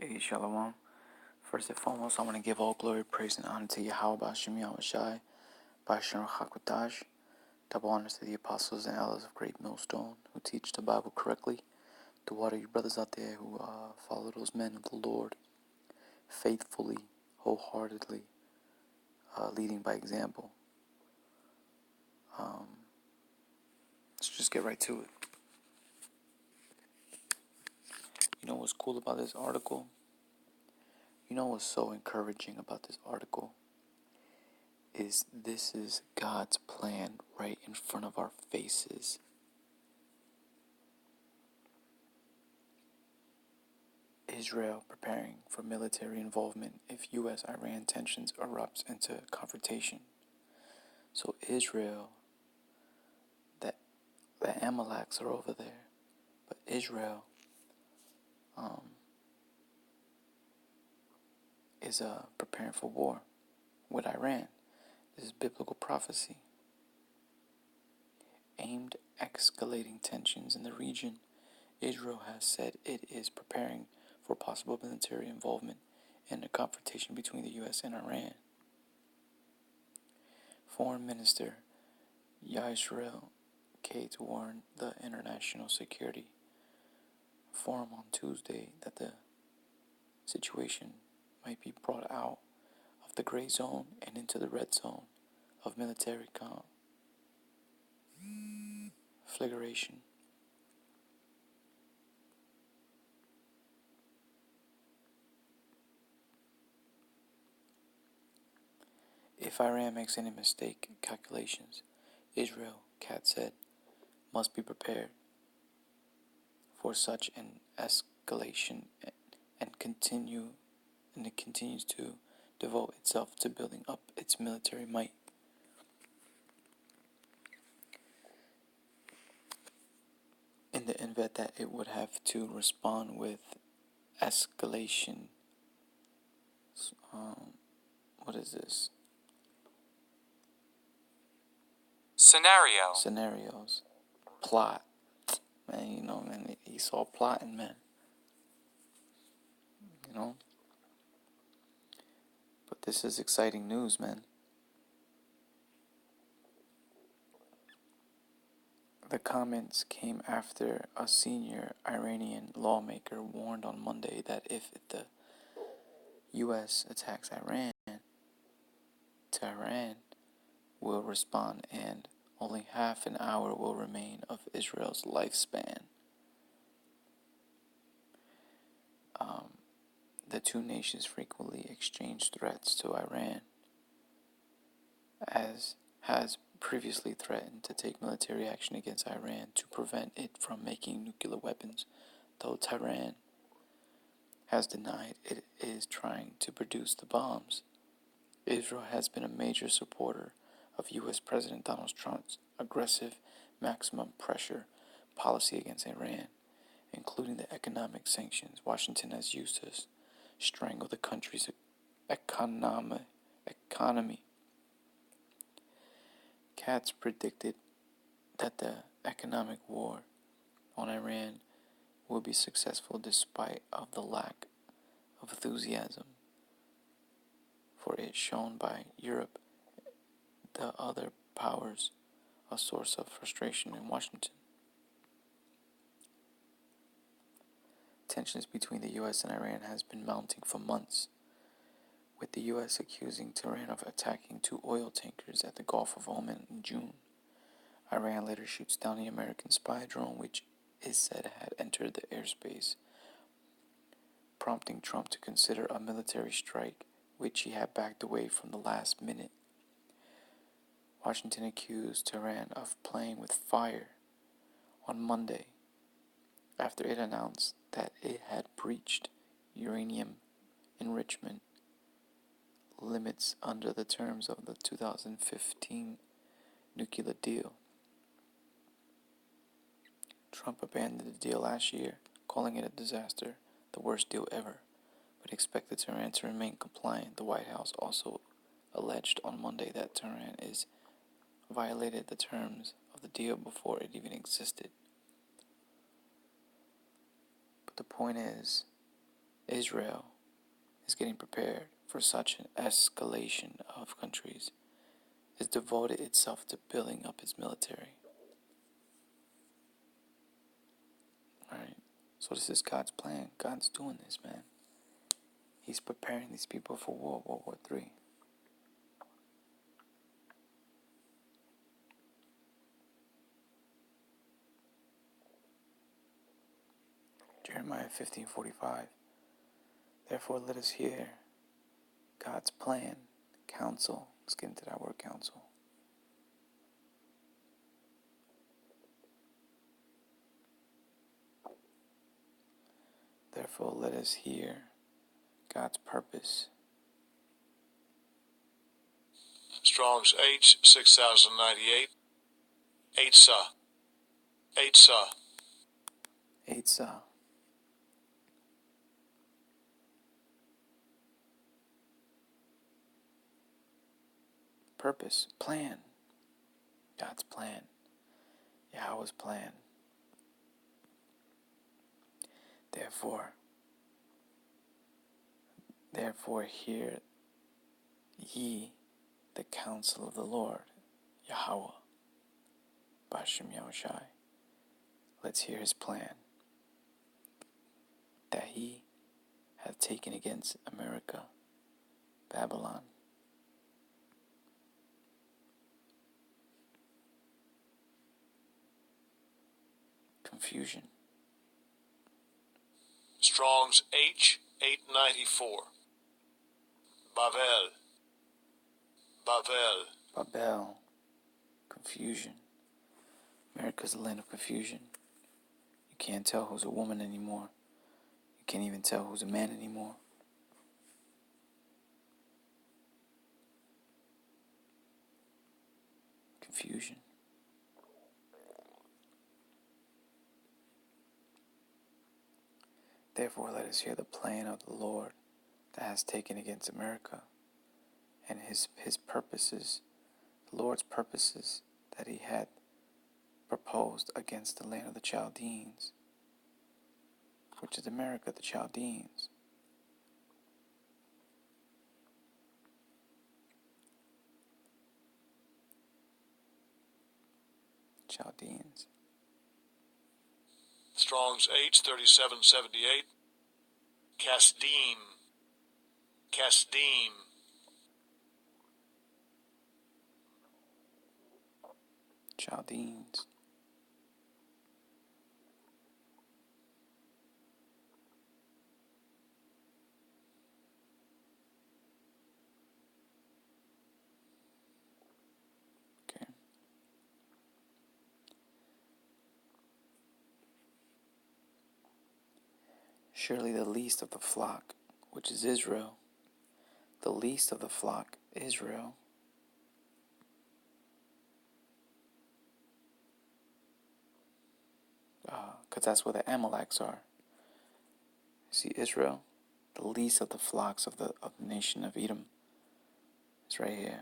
Hey, Shalom. First and foremost, I want to give all glory, praise, and honor to Yahweh Bashem Yahushai, Bashem Hakwatash. Double honors to the apostles and elders of Great Millstone who teach the Bible correctly. To water you brothers out there who follow those men of the Lord faithfully, wholeheartedly, leading by example. Let's just get right to it. You know what's cool about this article? You know what's so encouraging about this article? This is God's plan right in front of our faces. Israel preparing for military involvement if U.S.-Iran tensions erupts into confrontation. So Israel, the Amaleks are over there, but Israel is preparing for war with Iran. This is biblical prophecy. Aimed at escalating tensions in the region, Israel has said it is preparing for possible military involvement in a confrontation between the U.S. and Iran. Foreign Minister Yisrael Katz warned the International Security Forum on Tuesday that the situation might be brought out of the gray zone and into the red zone of military conflagration. If Iran makes any mistake calculations, Israel, Katz said, must be prepared for such an escalation and it continues to devote itself to building up its military might. In the event that it would have to respond with escalation, what is this? Scenarios. Plot. Man, he saw plotting, man. But this is exciting news, man. The comments came after a senior Iranian lawmaker warned on Monday that if the U.S. attacks Iran, Tehran will respond and only half an hour will remain of Israel's lifespan. The two nations frequently exchange threats to Iran, as has previously threatened to take military action against Iran to prevent it from making nuclear weapons, though Tehran has denied it is trying to produce the bombs. Israel has been a major supporter of U.S. President Donald Trump's aggressive maximum pressure policy against Iran, including the economic sanctions Washington has used to strangle the country's economy. Katz predicted that the economic war on Iran will be successful despite of the lack of enthusiasm for it shown by Europe, the other powers, a source of frustration in Washington. Tensions between the U.S. and Iran has been mounting for months, with the U.S. accusing Tehran of attacking two oil tankers at the Gulf of Oman in June. Iran later shoots down the American spy drone, which is said had entered the airspace, prompting Trump to consider a military strike, which he had backed away from the last minute. Washington accused Tehran of playing with fire on Monday after it announced that it had breached uranium enrichment limits under the terms of the 2015 nuclear deal. Trump abandoned the deal last year, calling it a disaster, the worst deal ever, but expected Tehran to remain compliant. The White House also alleged on Monday that Tehran is violated the terms of the deal before it even existed. But the point is Israel is getting prepared for such an escalation of countries. It's devoted itself to building up its military. Alright? So this is God's plan. God's doing this, man. He's preparing these people for war, World War III. Jeremiah 15:45. Therefore let us hear God's plan, counsel. Let's get into that word counsel. Therefore let us hear God's purpose. Strong's H 6098. Eitzah. Eitzah. Eitzah. Purpose, plan. God's plan. Yahweh's plan. Therefore hear ye the counsel of the Lord, Yahweh, Bashem Yahushai. Let's hear his plan that he hath taken against America, Babylon. Confusion. Strong's H 894. Bavel. Bavel. Babel. Confusion. America's a land of confusion. You can't tell who's a woman anymore. You can't even tell who's a man anymore. Confusion. Therefore let us hear the plan of the Lord that has taken against America, and his purposes, the Lord's purposes that he had proposed against the land of the Chaldeans, which is America, the Chaldeans. Chaldeans. Strong's H 3778. Kasdim. Kasdim. Chaldeans. Okay. Surely the least of the flock, which is Israel, the least of the flock, Israel, because that's where the Amaleks are. See, Israel, the least of the flocks of the nation of Edom, is right here.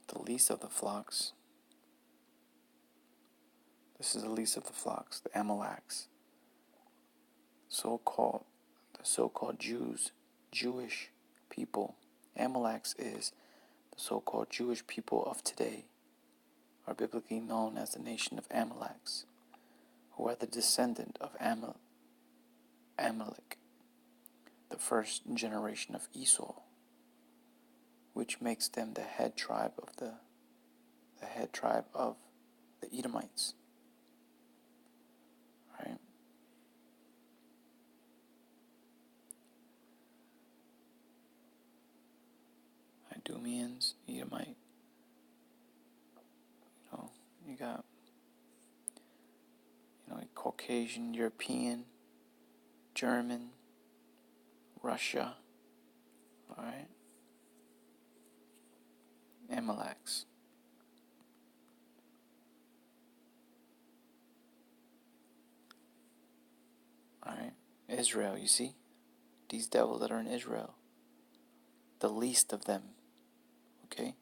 The least of the flocks. This is the least of the flocks, the Amaleks. The so-called Jews, Jewish people. Amaleks is the so-called Jewish people of today, are biblically known as the nation of Amaleks, who are the descendant of Amalek, the first generation of Esau, which makes them the head tribe of the Edomites. Right? Idumeans, Edomite. You got Caucasian, European, German, Russia. All right. Amaleks. All right. Israel, you see? These devils that are in Israel. The least of them. Okay?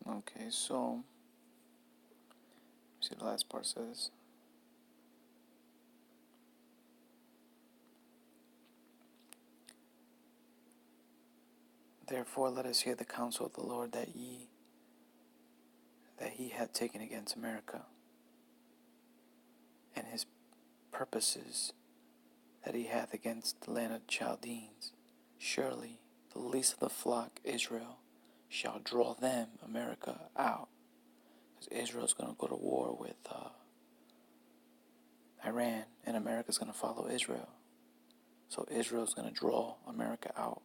Okay, so see the last part says, therefore let us hear the counsel of the Lord that he hath taken against America, and his purposes that he hath against the land of Chaldeans. Surely the least of the flock, Israel, shall draw them, America, out. Because Israel's going to go to war with Iran, and America's going to follow Israel. So Israel's going to draw America out.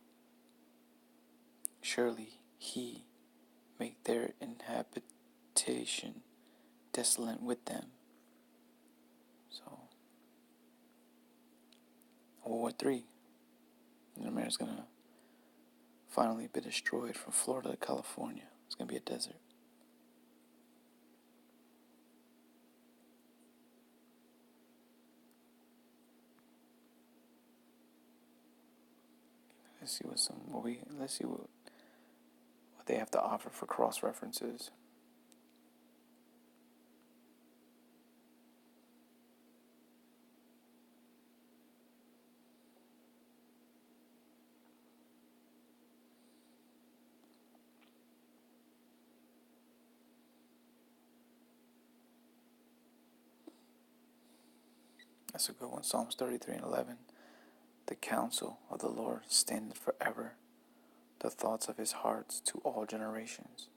Surely he make their habitation desolate with them. So, World War III. And America's going to finally be destroyed from Florida to California. It's going to be a desert. Let's see what they have to offer for cross references. That's a good one. Psalms 33:11. The counsel of the Lord standeth forever, the thoughts of his hearts to all generations.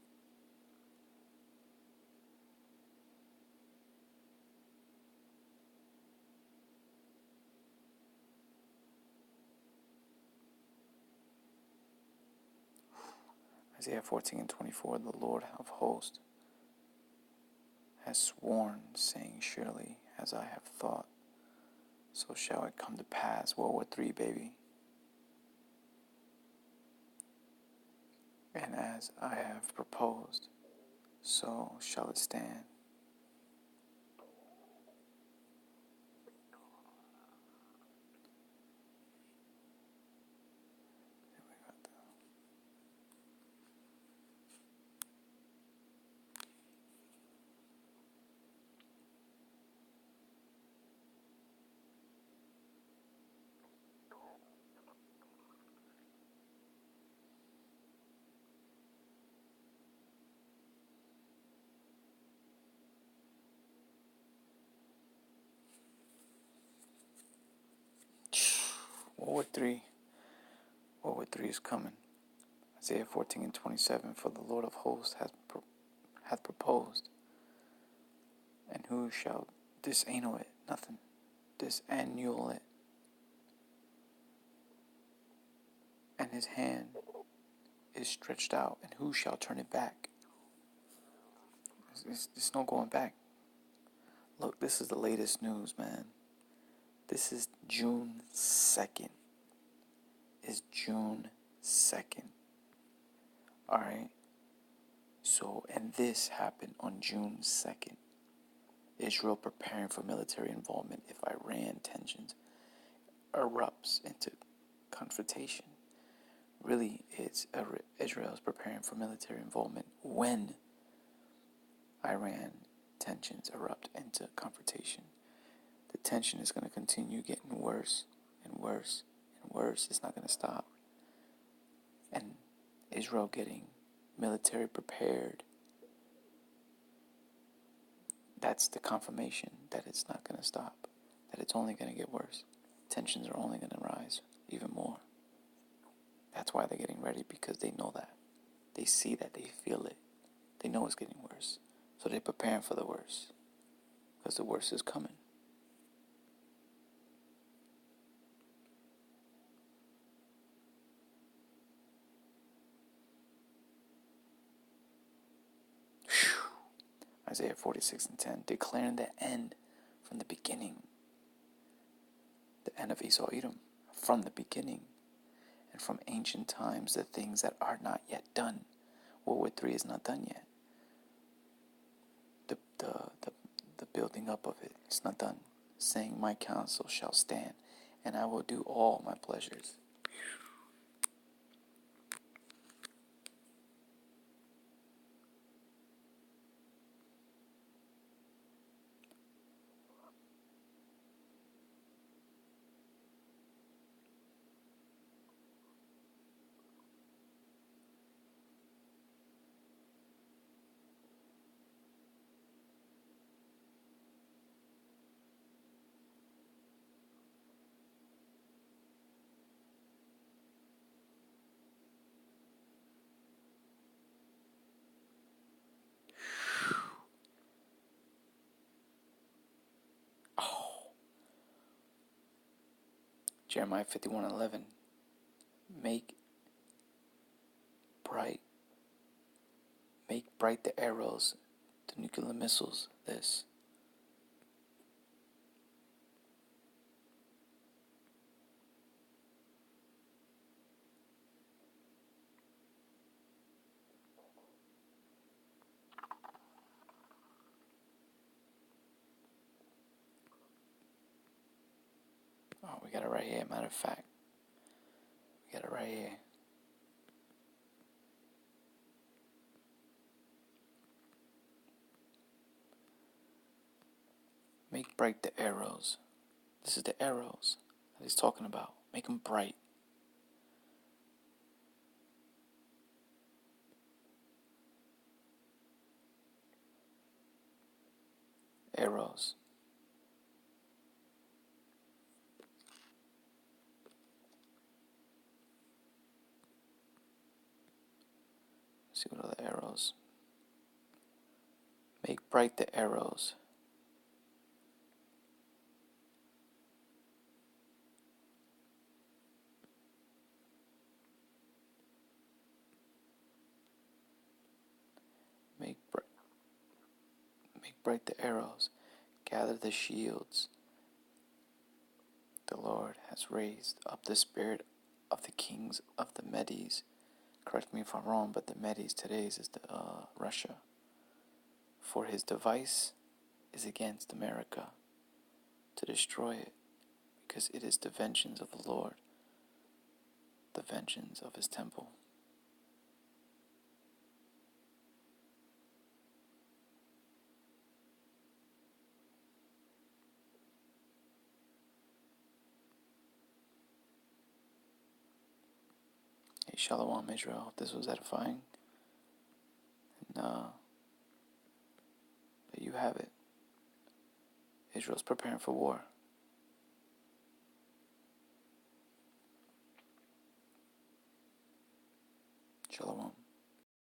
Isaiah 14:24. The Lord of hosts has sworn, saying, surely as I have thought, so shall it come to pass. World War III, baby. And as I have proposed, so shall it stand. World War III is coming. Isaiah 14:27. For the Lord of hosts hath proposed, and who shall disannul it? Nothing. Disannul it. And his hand is stretched out, and who shall turn it back? There's no going back. Look, this is the latest news, man. This is June 2nd. It's June 2nd. Alright? So, and this happened on June 2nd. Israel preparing for military involvement if Iran tensions erupts into confrontation. Really, it's Israel's preparing for military involvement when Iran tensions erupt into confrontation. The tension is going to continue getting worse and worse and worse. It's not going to stop. And Israel getting military prepared, that's the confirmation that it's not going to stop, that it's only going to get worse. Tensions are only going to rise even more. That's why they're getting ready, because they know that. They see that, they feel it. They know it's getting worse. So they're preparing for the worst, because the worst is coming. Isaiah 46:10, declaring the end from the beginning. The end of Esau Edom, from the beginning, and from ancient times, the things that are not yet done. World War III is not done yet. The building up of it, it's not done. Saying, my counsel shall stand, and I will do all my pleasures. Jeremiah 51:11. Make bright the arrows, the nuclear missiles, this. Oh, we got it right here, matter of fact. We got it right here. Make bright the arrows. This is the arrows that he's talking about. Make them bright. Arrows. Let's see what other arrows. Make bright the arrows. Make bright the arrows. Gather the shields. The Lord has raised up the spirit of the kings of the Medes. Correct me if I'm wrong, but the Medes today's is the Russia. For his device is against America, to destroy it, because it is the vengeance of the Lord, the vengeance of his temple. Hey, Shalom, Israel. If this was edifying, and there you have it. Israel's preparing for war. Shalom.